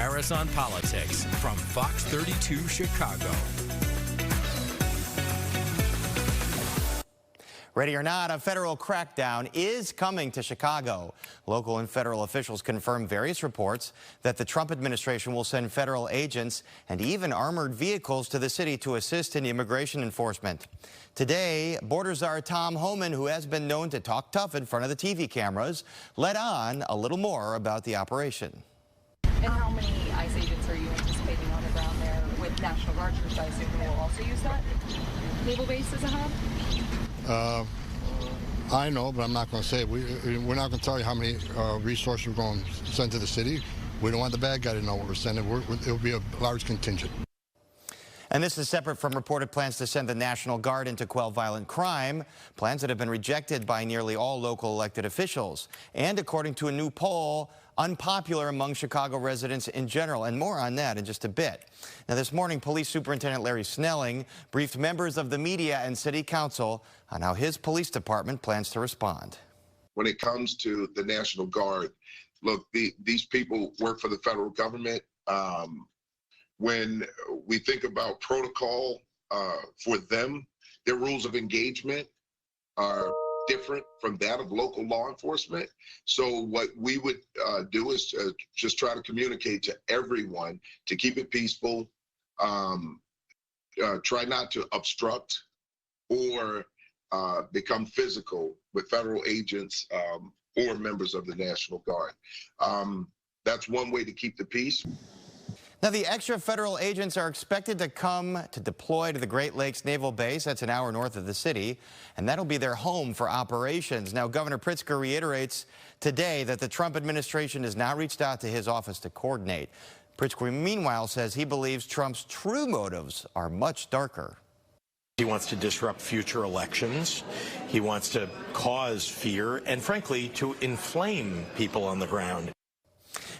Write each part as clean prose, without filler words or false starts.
Paris on Politics from Fox 32 Chicago. Ready or not, a federal crackdown is coming to Chicago. Local and federal officials confirm various reports that the Trump administration will send federal agents and even armored vehicles to the city to assist in immigration enforcement. Today, Border Czar Tom Homan, who has been known to talk tough in front of the TV cameras, let on a little more about the operation. And how many ICE agents are you anticipating on the ground there with National Guard troops? I assume we'll also use that naval base as a hub? I know, but I'm not going to say it. We're not going to tell you how many resources we're going to send to the city. We don't want the bad guy to know what we're sending. It'll be a large contingent. And this is separate from reported plans to send the National Guard in to quell violent crime, plans that have been rejected by nearly all local elected officials. And according to a new poll, unpopular among Chicago residents in general. And more on that in just a bit. Now, this morning, Police Superintendent Larry Snelling briefed members of the media and City Council on how his police department plans to respond. When it comes to the National Guard, look, these people work for the federal government. When we think about protocol for them, their rules of engagement are different from that of local law enforcement. So what we would do is just try to communicate to everyone to keep it peaceful, try not to obstruct or become physical with federal agents or members of the National Guard. That's one way to keep the peace. Now, the extra federal agents are expected to come to deploy to the Great Lakes Naval Base. That's an hour north of the city, and that'll be their home for operations. Now, Governor Pritzker reiterates today that the Trump administration has not reached out to his office to coordinate. Pritzker, meanwhile, says he believes Trump's true motives are much darker. He wants to disrupt future elections. He wants to cause fear and, frankly, to inflame people on the ground.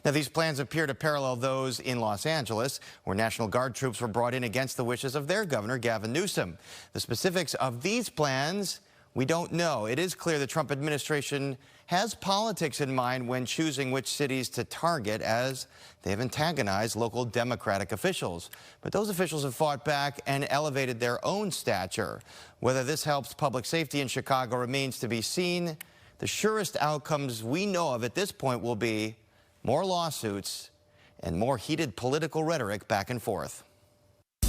Now, these plans appear to parallel those in Los Angeles, where National Guard troops were brought in against the wishes of their governor, Gavin Newsom. The specifics of these plans, we don't know. It is clear the Trump administration has politics in mind when choosing which cities to target, as they have antagonized local Democratic officials. But those officials have fought back and elevated their own stature. Whether this helps public safety in Chicago remains to be seen. The surest outcomes we know of at this point will be more lawsuits and more heated political rhetoric back and forth.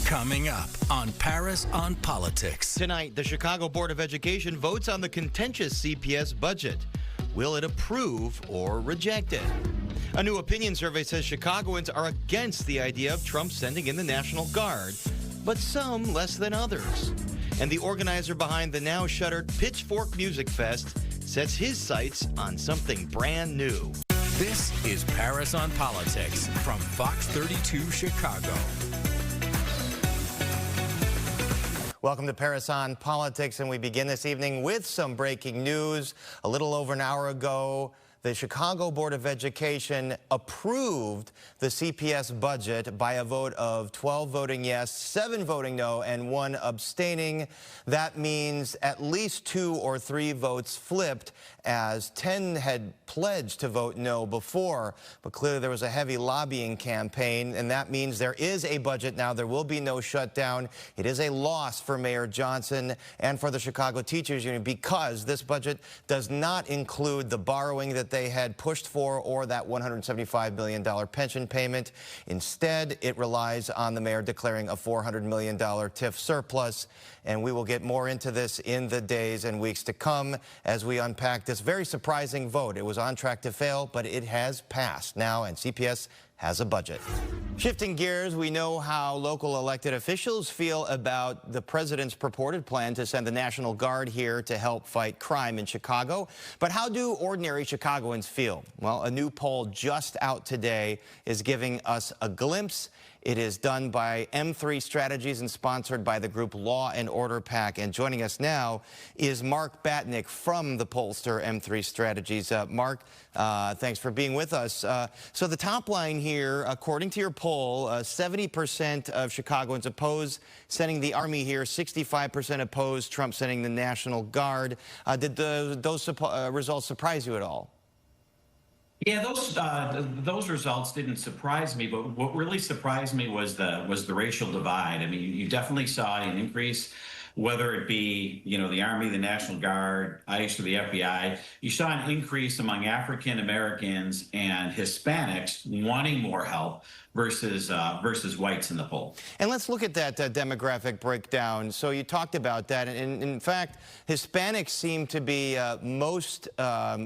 Coming up on Paris on Politics. Tonight, the Chicago Board of Education votes on the contentious CPS budget. Will it approve or reject it? A new opinion survey says Chicagoans are against the idea of Trump sending in the National Guard, but some less than others. And the organizer behind the now shuttered Pitchfork Music Fest sets his sights on something brand new. This is Paris on Politics from Fox 32 Chicago. Welcome to Paris on Politics, and we begin this evening with some breaking news. A little over an hour ago, the Chicago Board of Education approved the CPS budget by a vote of 12 voting yes, 7 voting no, and 1 abstaining. That means at least 2 or 3 votes flipped, as 10 had pledged to vote no before. But clearly there was a heavy lobbying campaign, and that means there is a budget now. There will be no shutdown. It is a loss for Mayor Johnson and for the Chicago Teachers Union, because this budget does not include the borrowing that they had pushed for or that $175 million pension payment. Instead, it relies on the mayor declaring a $400 million TIF surplus. And we will get more into this in the days and weeks to come as we unpack this very surprising vote. It was on track to fail, but it has passed now, and CPS has a budget. Shifting gears, we know how local elected officials feel about the president's purported plan to send the National Guard here to help fight crime in Chicago. But how do ordinary Chicagoans feel? Well, a new poll just out today is giving us a glimpse. It is done by M3 Strategies and sponsored by the group Law and Order PAC. And joining us now is Mark Batnick from the pollster M3 Strategies. Mark, thanks for being with us. So the top line here, according to your poll, 70% of Chicagoans oppose sending the Army here, 65% oppose Trump sending the National Guard. Did those results surprise you at all? Yeah, those results didn't surprise me, but what really surprised me was the racial divide. I mean, you definitely saw an increase, whether it be the Army, the National Guard, ICE, or the FBI. You saw an increase among African Americans and Hispanics wanting more help versus whites in the poll. And let's look at that demographic breakdown. So you talked about that, and in fact, Hispanics seem to be most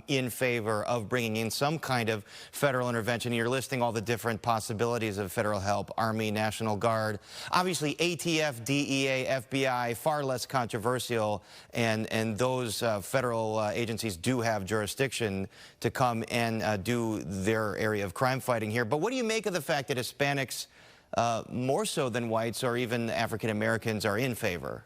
in favor of bringing in some kind of federal intervention. You're listing all the different possibilities of federal help: Army, National Guard. Obviously, ATF, DEA, FBI, far less controversial, and those federal agencies do have jurisdiction to come and do their area of crime fighting here. But what do you make of the fact that Hispanics, more so than whites or even African Americans, are in favor?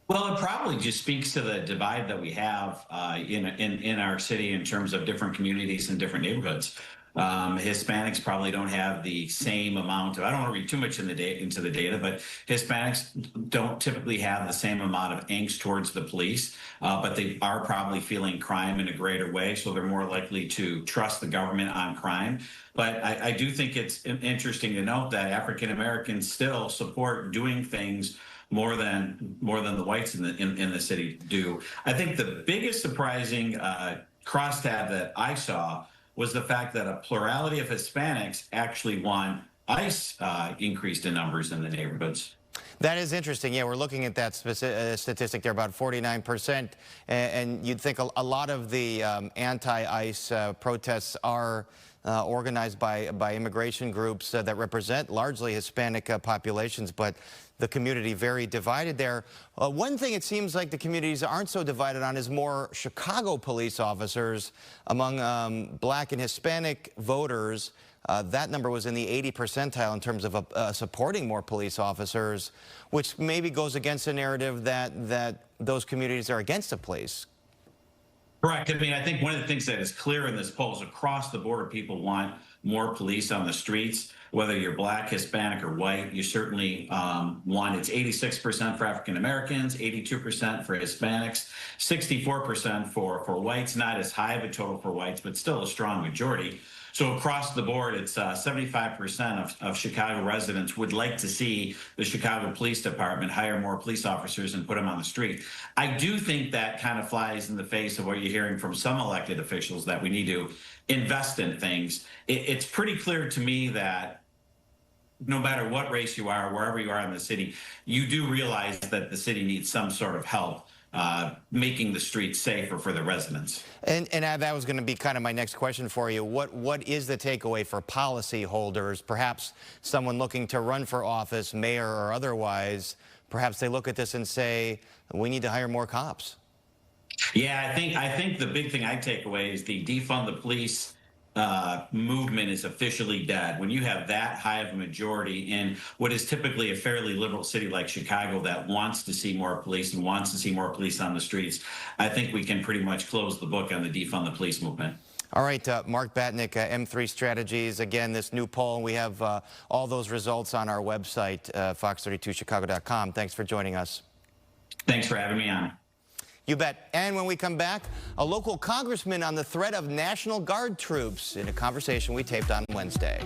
Well, it probably just speaks to the divide that we have in our city in terms of different communities and different neighborhoods. Hispanics probably don't have the same amount of, I don't want to read too much into the data, but Hispanics don't typically have the same amount of angst towards the police, but they are probably feeling crime in a greater way, so they're more likely to trust the government on crime. But I do think it's interesting to note that African Americans still support doing things more than the whites in the city do. I think the biggest surprising crosstab that I saw was the fact that a plurality of Hispanics actually want ICE increased in numbers in the neighborhoods. That is interesting. Yeah, we're looking at that statistic there, about 49%. And you'd think a lot of the anti-ICE protests are organized by immigration groups that represent largely Hispanic populations, but the community very divided there. One thing it seems like the communities aren't so divided on is more Chicago police officers among black and Hispanic voters. That number was in the 80th percentile in terms of supporting more police officers, which maybe goes against the narrative that those communities are against the police. Correct. I mean, I think one of the things that is clear in this poll is across the board, people want more police on the streets. Whether you're black, Hispanic, or white, you certainly want. It's 86% for African Americans, 82% for Hispanics, 64% for whites. Not as high of a total for whites, but still a strong majority. So across the board, it's 75% of Chicago residents would like to see the Chicago Police Department hire more police officers and put them on the street. I do think that kind of flies in the face of what you're hearing from some elected officials, that we need to invest in things. It's pretty clear to me that no matter what race you are, wherever you are in the city, you do realize that the city needs some sort of help making the streets safer for the residents. And that was going to be kind of my next question for you. What is the takeaway for policyholders, perhaps someone looking to run for office, mayor or otherwise? Perhaps they look at this and say, we need to hire more cops. Yeah, I think the big thing I take away is the defund the police movement is officially dead. When you have that high of a majority in what is typically a fairly liberal city like Chicago that wants to see more police and wants to see more police on the streets, I think we can pretty much close the book on the defund the police movement. All right, Mark Batnick, M3 Strategies. Again, this new poll, we have all those results on our website, fox32chicago.com. Thanks for joining us. Thanks for having me on. You bet. And when we come back, a local congressman on the threat of National Guard troops in a conversation we taped on Wednesday.